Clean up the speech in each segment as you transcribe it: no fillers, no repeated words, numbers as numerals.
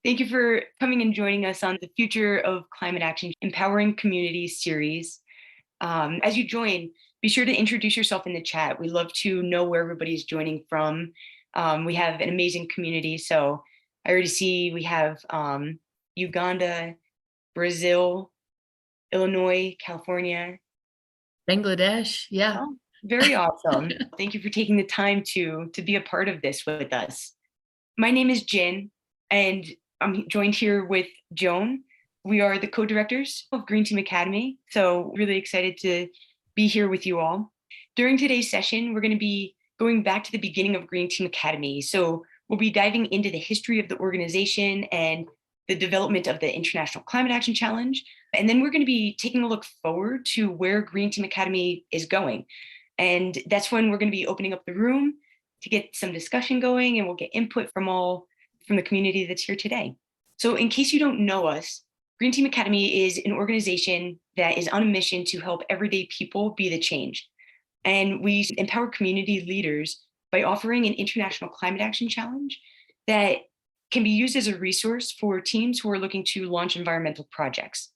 Thank you for coming and joining us on the Future of Climate Action Empowering Communities series. As you join, be sure to introduce yourself in the chat. We love to know where everybody's joining from. We have an amazing community. So I already see we have Uganda, Brazil, Illinois, California. Bangladesh, yeah. Oh, very awesome. Thank you for taking the time to be a part of this with us. My name is Jin, and I'm joined here with Joan. We are the co-directors of Green Team Academy, so really excited to be here with you all. During today's session, we're going to be going back to the beginning of Green Team Academy. So we'll be diving into the history of the organization and the development of the International Climate Action Challenge. And then we're going to be taking a look forward to where Green Team Academy is going. And that's when we're going to be opening up the room to get some discussion going, and we'll get input from the community that's here today. So in case you don't know us, Green Team Academy is an organization that is on a mission to help everyday people be the change. And we empower community leaders by offering an International Climate Action Challenge that can be used as a resource for teams who are looking to launch environmental projects.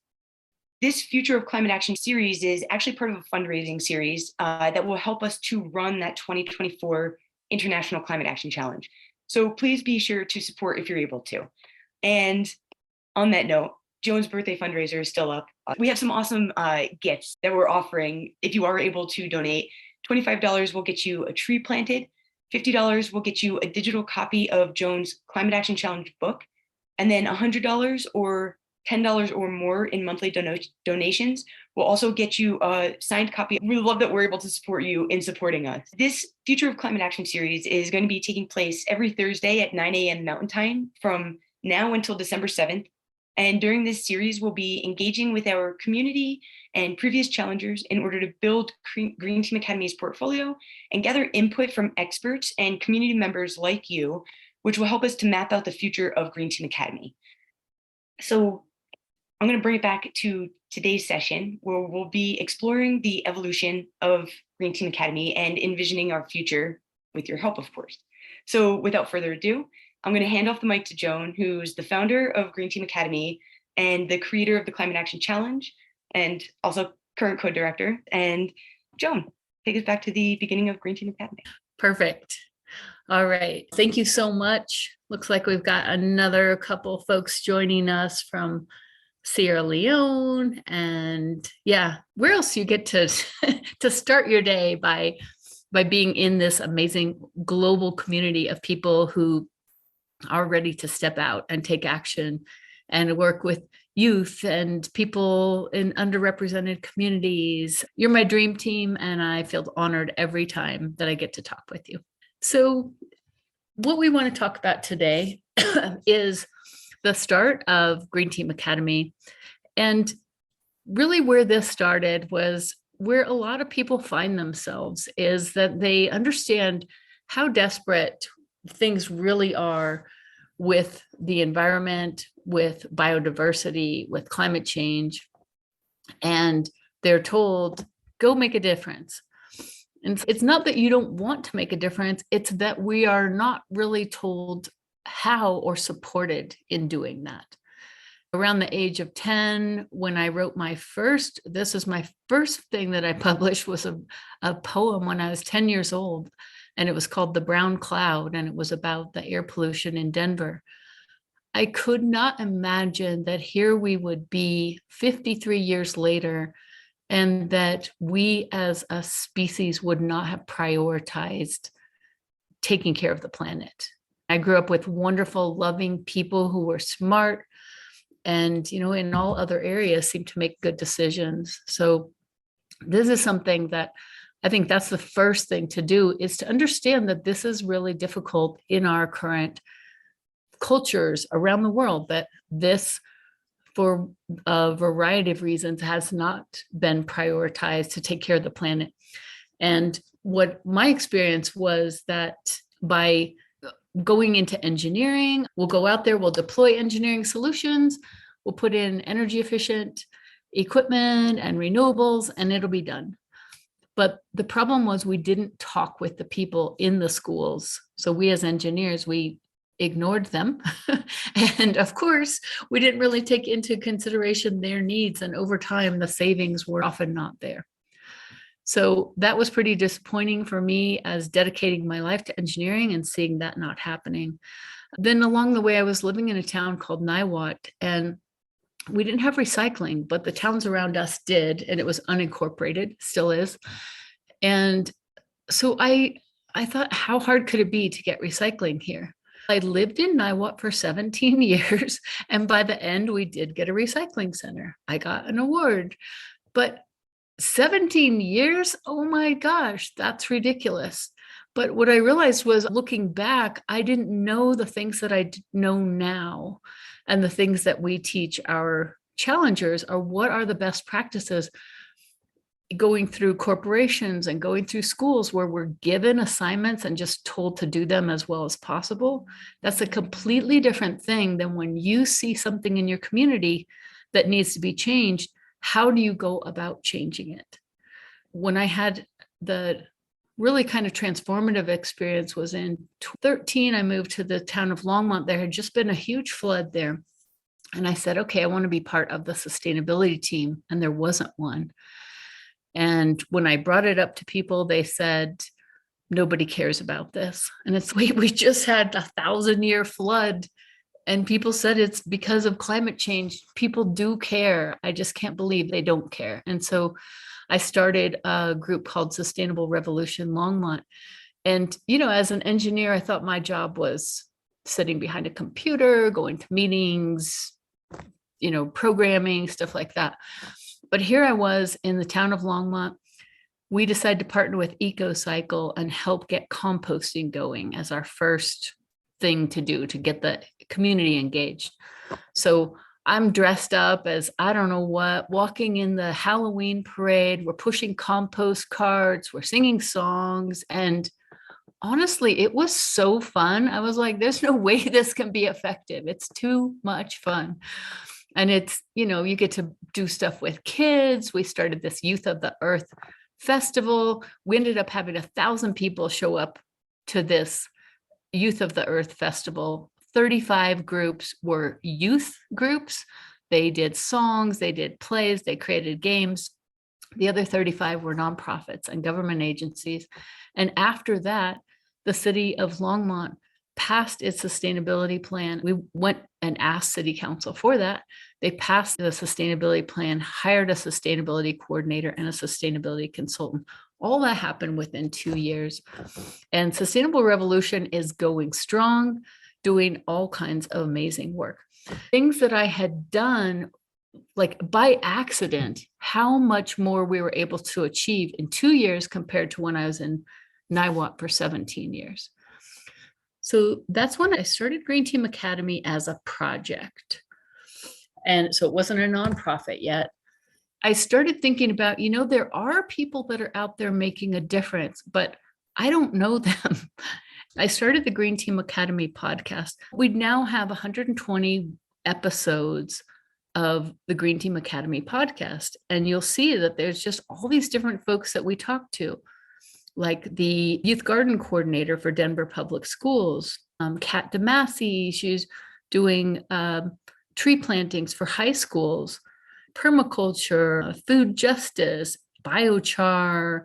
This Future of Climate Action series is actually part of a fundraising series that will help us to run that 2024 International Climate Action Challenge. So please be sure to support if you're able to. And on that note, Joan's birthday fundraiser is still up. We have some awesome gifts that we're offering. If you are able to donate, $25 will get you a tree planted, $50 will get you a digital copy of Joan's Climate Action Challenge book, and then $100 or $10 or more in monthly donations will also get you a signed copy. We love that we're able to support you in supporting us. This Future of Climate Action series is going to be taking place every Thursday at 9 a.m. Mountain Time from now until December 7th. And during this series, we'll be engaging with our community and previous challengers in order to build Green Team Academy's portfolio and gather input from experts and community members like you, which will help us to map out the future of Green Team Academy. So I'm going to bring it back to today's session, where we'll be exploring the evolution of Green Team Academy and envisioning our future with your help, of course. So without further ado, I'm going to hand off the mic to Joan, who's the founder of Green Team Academy and the creator of the Climate Action Challenge, and also current co-director. And Joan, take us back to the beginning of Green Team Academy. Perfect. All right. Thank you so much. Looks like we've got another couple folks joining us from Sierra Leone. And yeah, where else you get to to start your day by being in this amazing global community of people who are ready to step out and take action and work with youth and people in underrepresented communities. You're my dream team, and I feel honored every time that I get to talk with you. So what we want to talk about today is the start of Green Team Academy. And really where this started was where a lot of people find themselves, is that they understand how desperate things really are with the environment, with biodiversity, with climate change. And they're told, go make a difference. And it's not that you don't want to make a difference, it's that we are not really told how or supported in doing that. Around the age of 10, when I wrote this is my first thing that I published, was a poem when I was 10 years old. And it was called The Brown Cloud, and it was about the air pollution in Denver. I could not imagine that here we would be 53 years later, and that we as a species would not have prioritized taking care of the planet. I grew up with wonderful, loving people who were smart and, in all other areas seemed to make good decisions. So this is something that I think that's the first thing to do, is to understand that this is really difficult in our current cultures around the world, that this, for a variety of reasons, has not been prioritized to take care of the planet. And what my experience was that by going into engineering, we'll go out there, we'll deploy engineering solutions, we'll put in energy efficient equipment and renewables, and it'll be done. But the problem was we didn't talk with the people in the schools. So we as engineers, we ignored them. And of course, we didn't really take into consideration their needs. And over time, the savings were often not there. So that was pretty disappointing for me as dedicating my life to engineering and seeing that not happening. Then along the way, I was living in a town called Niwot, and we didn't have recycling, but the towns around us did, and it was unincorporated, still is. And so I thought, how hard could it be to get recycling here? I lived in Niwot for 17 years, and by the end, we did get a recycling center. I got an award, but 17 years? Oh my gosh, that's ridiculous. But what I realized was, looking back, I didn't know the things that I know now, and the things that we teach our challengers are what are the best practices going through corporations and going through schools where we're given assignments and just told to do them as well as possible. That's a completely different thing than when you see something in your community that needs to be changed. How do you go about changing it? When I had the really kind of transformative experience was in 2013, I moved to the town of Longmont. There had just been a huge flood there. And I said, okay, I want to be part of the sustainability team. And there wasn't one. And when I brought it up to people, they said, nobody cares about this. And it's, we just had a 1,000-year flood. And people said it's because of climate change. People do care. I just can't believe they don't care. And so I started a group called Sustainable Revolution Longmont. And, as an engineer, I thought my job was sitting behind a computer, going to meetings, programming, stuff like that. But here I was in the town of Longmont. We decided to partner with EcoCycle and help get composting going as our first thing to do to get the community engaged. So I'm dressed up as I don't know what, walking in the Halloween parade. We're pushing compost carts, we're singing songs. And honestly, it was so fun. I was like, there's no way this can be effective. It's too much fun. And it's, you get to do stuff with kids. We started this Youth of the Earth festival. We ended up having 1,000 people show up to this Youth of the Earth festival. 35 groups were youth groups. They did songs, they did plays, they created games. The other 35 were nonprofits and government agencies. And after that, the city of Longmont passed its sustainability plan. We went and asked city council for that. They passed the sustainability plan, hired a sustainability coordinator and a sustainability consultant. All that happened within 2 years. And Sustainable Revolution is going strong, doing all kinds of amazing work. Things that I had done like by accident, how much more we were able to achieve in 2 years compared to when I was in Niwot for 17 years. So that's when I started Green Team Academy as a project. And so it wasn't a nonprofit yet. I started thinking about, there are people that are out there making a difference, but I don't know them. I started the Green Team Academy podcast. We now have 120 episodes of the Green Team Academy podcast. And you'll see that there's just all these different folks that we talk to, like the youth garden coordinator for Denver Public Schools, Kat DeMassey. She's doing tree plantings for high schools, permaculture, food justice, biochar,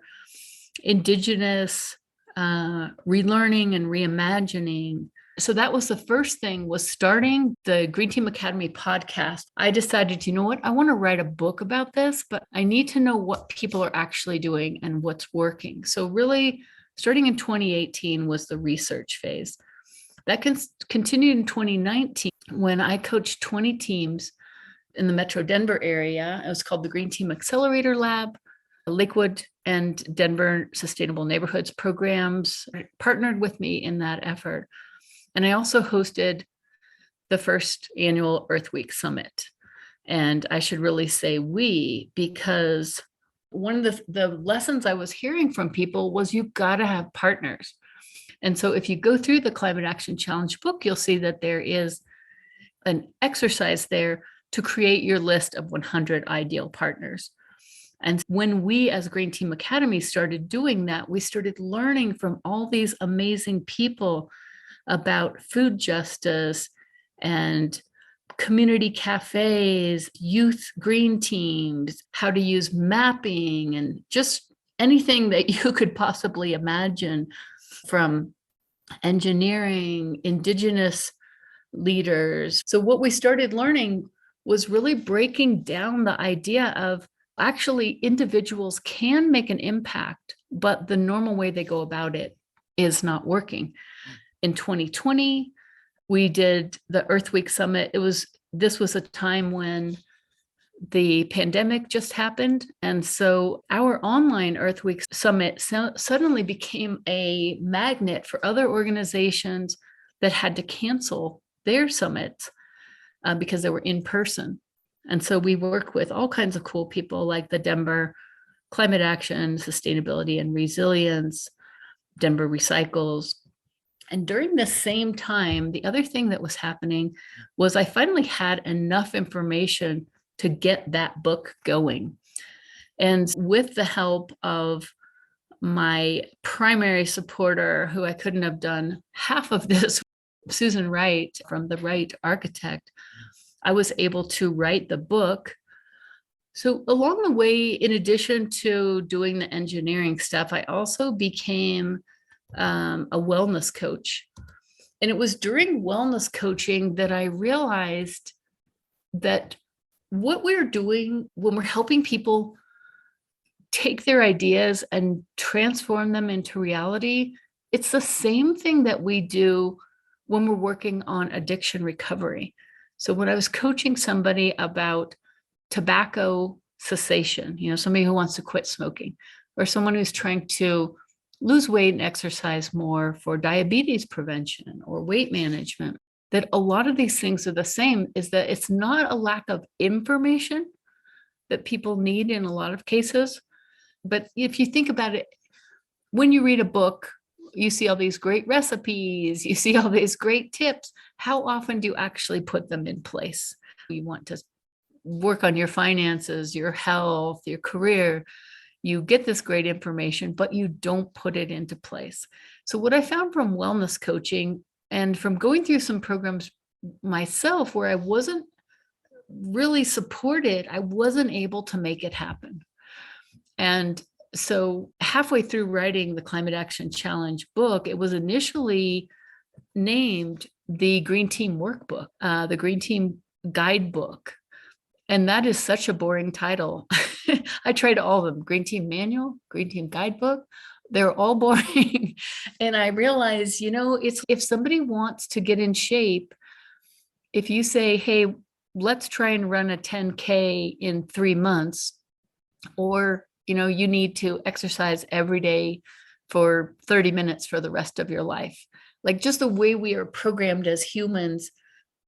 indigenous, relearning and reimagining. So that was the first thing, was starting the Green Team Academy podcast. I decided, you know what, I want to write a book about this, but I need to know what people are actually doing and what's working. So really, starting in 2018 was the research phase. That continued in 2019 when I coached 20 teams in the Metro Denver area. It was called the Green Team Accelerator Lab. Lakewood and Denver Sustainable Neighborhoods programs partnered with me in that effort. And I also hosted the first annual Earth Week Summit. And I should really say we, because one of the lessons I was hearing from people was you've got to have partners. And so if you go through the Climate Action Challenge book, you'll see that there is an exercise there to create your list of 100 ideal partners. And when we as Green Team Academy started doing that, we started learning from all these amazing people about food justice and community cafes, youth green teams, how to use mapping, and just anything that you could possibly imagine, from engineering, indigenous leaders. So what we started learning was really breaking down the idea of actually individuals can make an impact, but the normal way they go about it is not working. In 2020, we did the Earth Week Summit. This was a time when the pandemic just happened. And so our online Earth Week Summit suddenly became a magnet for other organizations that had to cancel their summits because they were in person. And so we work with all kinds of cool people like the Denver Climate Action, Sustainability and Resilience, Denver Recycles. And during the same time, the other thing that was happening was I finally had enough information to get that book going. And with the help of my primary supporter, who I couldn't have done half of this, Susan Wright from The Right Architect, I was able to write the book. So along the way, in addition to doing the engineering stuff, I also became a wellness coach. And it was during wellness coaching that I realized that what we're doing when we're helping people take their ideas and transform them into reality, it's the same thing that we do when we're working on addiction recovery. So when I was coaching somebody about tobacco cessation, somebody who wants to quit smoking, or someone who's trying to lose weight and exercise more for diabetes prevention or weight management, that a lot of these things are the same, is that it's not a lack of information that people need in a lot of cases. But if you think about it, when you read a book, you see all these great recipes, you see all these great tips. How often do you actually put them in place? You want to work on your finances, your health, your career. You get this great information, but you don't put it into place. So what I found from wellness coaching and from going through some programs myself where I wasn't really supported, I wasn't able to make it happen. And so halfway through writing the Climate Action Challenge book, it was initially named the Green Team Workbook, the Green Team Guidebook. And that is such a boring title. I tried all of them: Green Team Manual, Green Team Guidebook. They're all boring. And I realized, it's if somebody wants to get in shape, if you say, hey, let's try and run a 10K in 3 months, or, you need to exercise every day for 30 minutes for the rest of your life. Like just the way we are programmed as humans,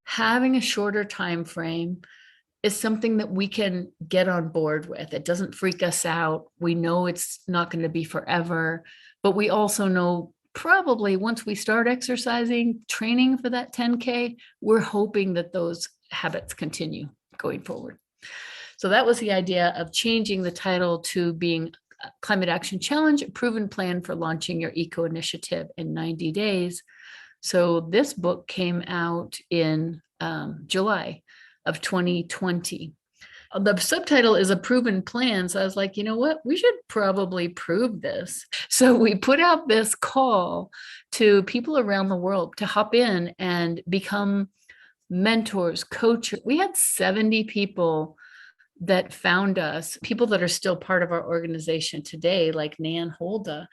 having a shorter time frame is something that we can get on board with. It doesn't freak us out. We know it's not going to be forever, but we also know probably once we start exercising, training for that 10K, we're hoping that those habits continue going forward. So that was the idea of changing the title to being Climate Action Challenge, a proven plan for launching your eco initiative in 90 days. So this book came out in July of 2020. The subtitle is a proven plan. So I was like, you know what? We should probably prove this. So we put out this call to people around the world to hop in and become mentors, coaches. We had 70 people that found us, people that are still part of our organization today, like Nan Holda,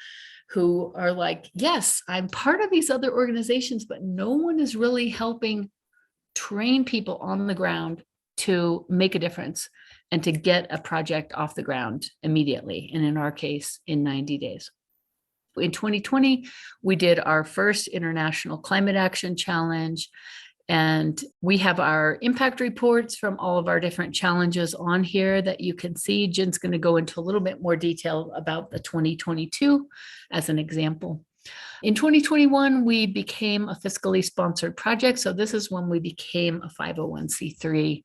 who are like, yes, I'm part of these other organizations, but no one is really helping train people on the ground to make a difference and to get a project off the ground immediately. And in our case, in 90 days. In 2020, we did our first International Climate Action Challenge. And we have our impact reports from all of our different challenges on here that you can see. Jen's going to go into a little bit more detail about the 2022 as an example. In 2021, we became a fiscally sponsored project. So this is when we became a 501c3.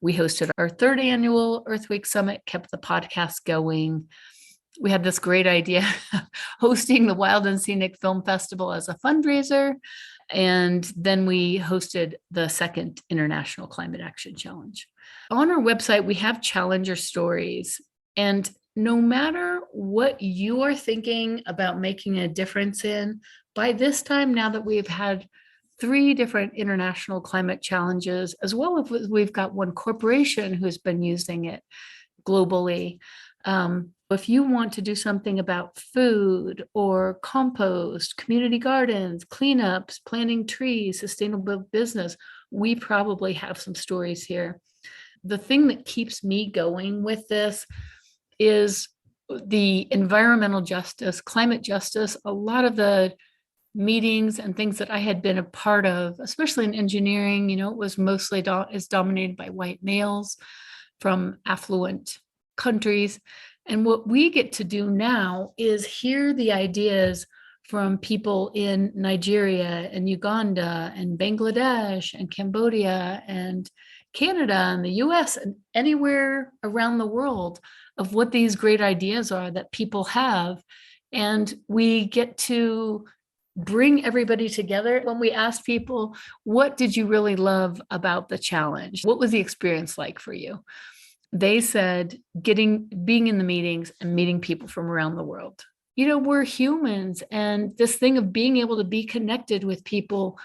We hosted our third annual Earth Week Summit, kept the podcast going. We had this great idea of hosting the Wild and Scenic Film Festival as a fundraiser. And then we hosted the second International Climate Action Challenge. On our website, we have challenger stories. And no matter what you are thinking about making a difference in, by this time, now that we've had 3 different international climate challenges, as well as we've got one corporation who's been using it globally. If you want to do something about food or compost, community gardens, cleanups, planting trees, sustainable business, we probably have some stories here. The thing that keeps me going with this is the environmental justice, climate justice. A lot of the meetings and things that I had been a part of, especially in engineering, it was mostly is dominated by white males from affluent countries. And what we get to do now is hear the ideas from people in Nigeria and Uganda and Bangladesh and Cambodia and Canada and the US and anywhere around the world of what these great ideas are that people have. And we get to bring everybody together. When we asked people, what did you really love about the challenge? What was the experience like for you? They said being in the meetings and meeting people from around the world. We're humans, and this thing of being able to be connected with people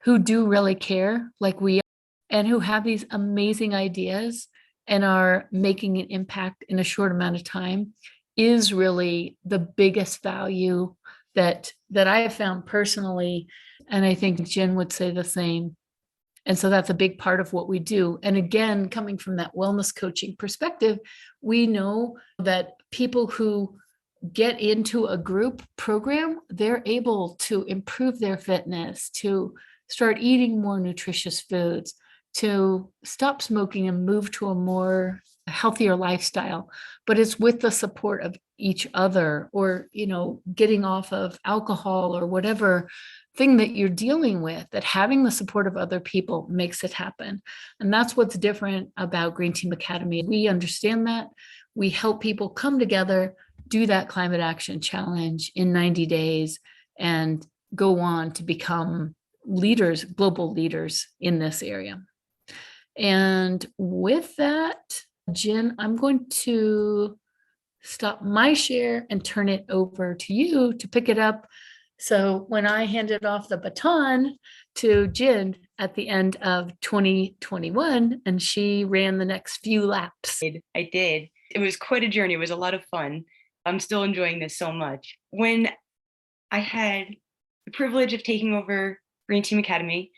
who do really care like we are and who have these amazing ideas and are making an impact in a short amount of time is really the biggest value that I have found personally. And I think Jen would say the same. And so that's a big part of what we do. And again, coming from that wellness coaching perspective, we know that people who get into a group program, they're able to improve their fitness, to start eating more nutritious foods, to stop smoking and move to a more healthier lifestyle. But it's with the support of each other, or, getting off of alcohol or whatever thing that you're dealing with, that having the support of other people makes it happen. And that's what's different about Green Team Academy. We understand that. We help people come together, do that climate action challenge in 90 days, and go on to become leaders, global leaders in this area. And with that, Jen, I'm going to stop my share and turn it over to you to pick it up. So when I handed off the baton to Jen at the end of 2021, and she ran the next few laps. I did. It was quite a journey. It was a lot of fun. I'm still enjoying this so much. When I had the privilege of taking over Green Team Academy,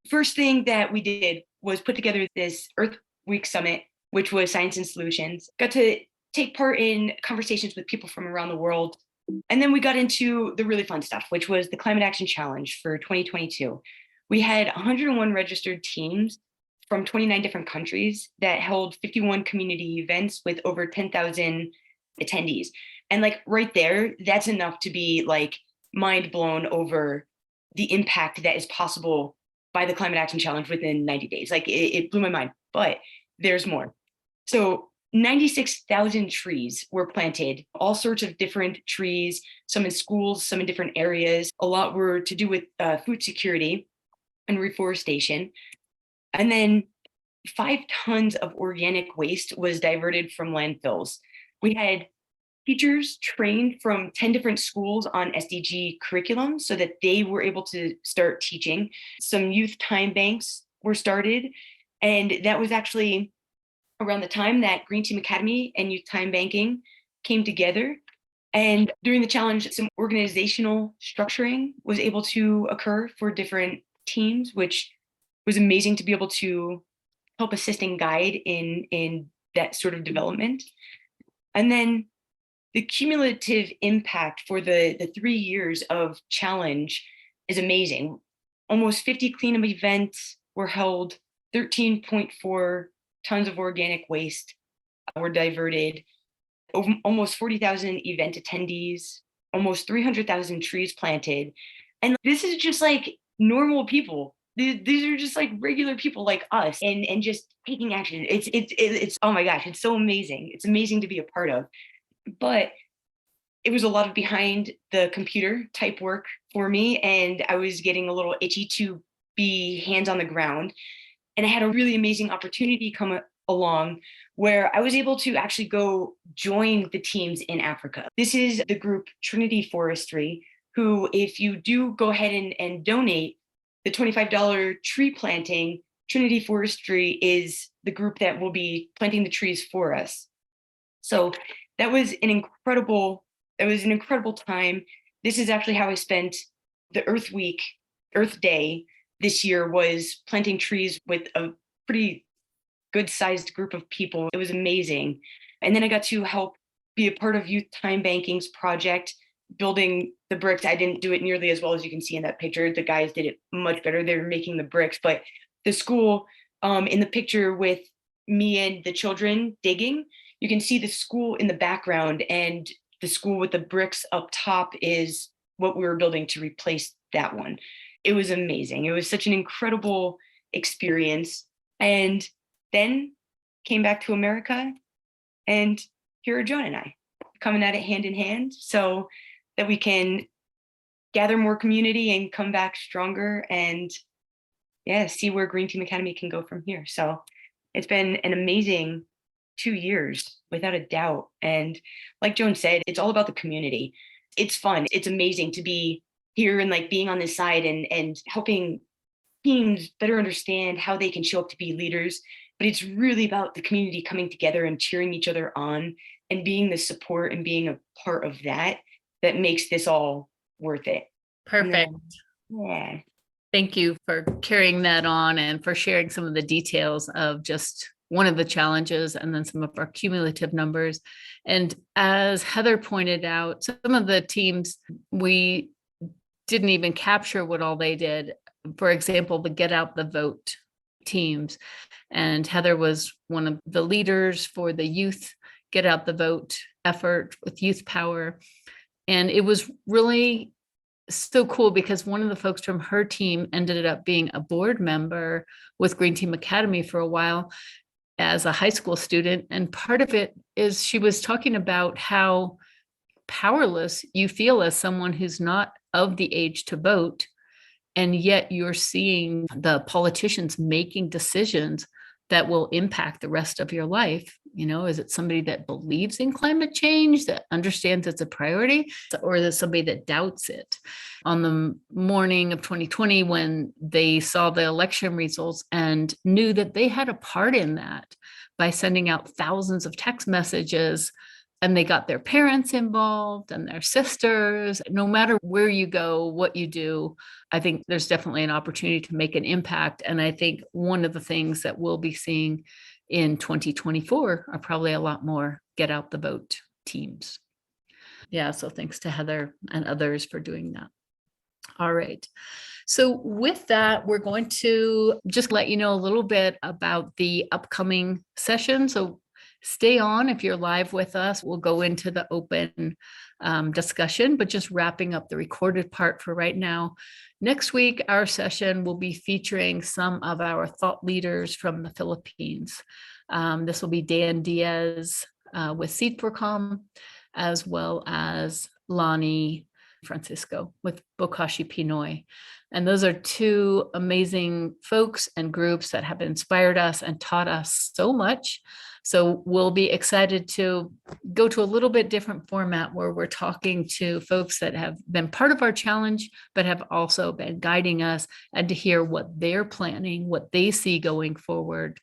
first thing that we did was put together this Earth Week Summit, which was Science and Solutions. Got to take part in conversations with people from around the world. And then we got into the really fun stuff, which was the Climate Action Challenge for 2022. We had 101 registered teams from 29 different countries that held 51 community events with over 10,000 attendees. And right there, that's enough to be mind blown over the impact that is possible by the Climate Action Challenge within 90 days. It blew my mind, but there's more. So 96,000 trees were planted, all sorts of different trees, some in schools, some in different areas. A lot were to do with food security and reforestation. And then 5 tons of organic waste was diverted from landfills. We had teachers trained from 10 different schools on SDG curriculum so that they were able to start teaching. Some youth time banks were started. And that was actually around the time that Green Team Academy and Youth TimeBanking came together. And during the challenge, some organizational structuring was able to occur for different teams, which was amazing to be able to help assist and guide in that sort of development. And then the cumulative impact for the 3 years of challenge is amazing. Almost 50 cleanup events were held, 13.4 tons of organic waste were diverted, almost 40,000 event attendees, almost 300,000 trees planted. And this is just normal people. These are just regular people like us, and just taking action. It's oh my gosh, it's so amazing. It's amazing to be a part of. But it was a lot of behind the computer type work for me, and I was getting a little itchy to be hands on the ground. And I had a really amazing opportunity come along where I was able to actually go join the teams in Africa. This is the group Trinity Forestry, who, if you do go ahead and donate the $25 tree planting, Trinity Forestry is the group that will be planting the trees for us. So that was an incredible time. This is actually how I spent the Earth Week, Earth Day this year, was planting trees with a pretty good sized group of people. It was amazing. And then I got to help be a part of Youth TimeBanking's project, building the bricks. I didn't do it nearly as well as you can see in that picture. The guys did it much better. They were making the bricks, but the school in the picture with me and the children digging, you can see the school in the background, and the school with the bricks up top is what we were building to replace that one. It was amazing. It was such an incredible experience. And then came back to America, and here are Joan and I coming at it hand in hand so that we can gather more community and come back stronger and see where Green Team Academy can go from here. So it's been an amazing 2 years, without a doubt. And like Joan said, it's all about the community. It's fun. It's amazing to be here and like being on this side and helping teams better understand how they can show up to be leaders. But it's really about the community coming together and cheering each other on and being the support and being a part of that makes this all worth it. Perfect. Yeah. Thank you for carrying that on and for sharing some of the details of just one of the challenges and then some of our cumulative numbers. And as Heather pointed out, some of the teams, we didn't even capture what all they did. For example, the Get Out the Vote teams. And Heather was one of the leaders for the youth Get Out the Vote effort with Youth Power. And it was really so cool because one of the folks from her team ended up being a board member with Green Team Academy for a while as a high school student. And part of it is she was talking about how powerless you feel as someone who's not of the age to vote. And yet you're seeing the politicians making decisions that will impact the rest of your life. You know, is it somebody that believes in climate change, that understands it's a priority, or is it somebody that doubts it? On the morning of 2020, when they saw the election results and knew that they had a part in that by sending out thousands of text messages, and they got their parents involved and their sisters. No matter where you go, what you do, I think there's definitely an opportunity to make an impact. And I think one of the things that we'll be seeing in 2024 are probably a lot more Get Out the Vote teams. Yeah, so thanks to Heather and others for doing that. All right. So with that, we're going to just let you know a little bit about the upcoming session. So stay on if you're live with us. We'll go into the open discussion, but just wrapping up the recorded part for right now. Next week, our session will be featuring some of our thought leaders from the Philippines. This will be Dan Diez with Seed for Calm, as well as Lanie Francisco with Bokashi Pinoy. And those are two amazing folks and groups that have inspired us and taught us so much. So we'll be excited to go to a little bit different format where we're talking to folks that have been part of our challenge, but have also been guiding us, and to hear what they're planning, what they see going forward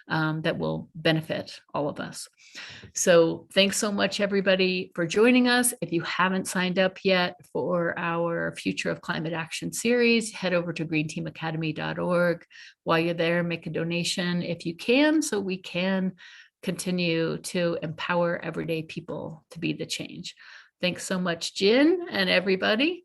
that will benefit all of us. So thanks so much, everybody, for joining us. If you haven't signed up yet for our Future of Climate Action series, head over to greenteamacademy.org. While you're there, make a donation if you can, so we can continue to empower everyday people to be the change. Thanks so much, Jin and everybody.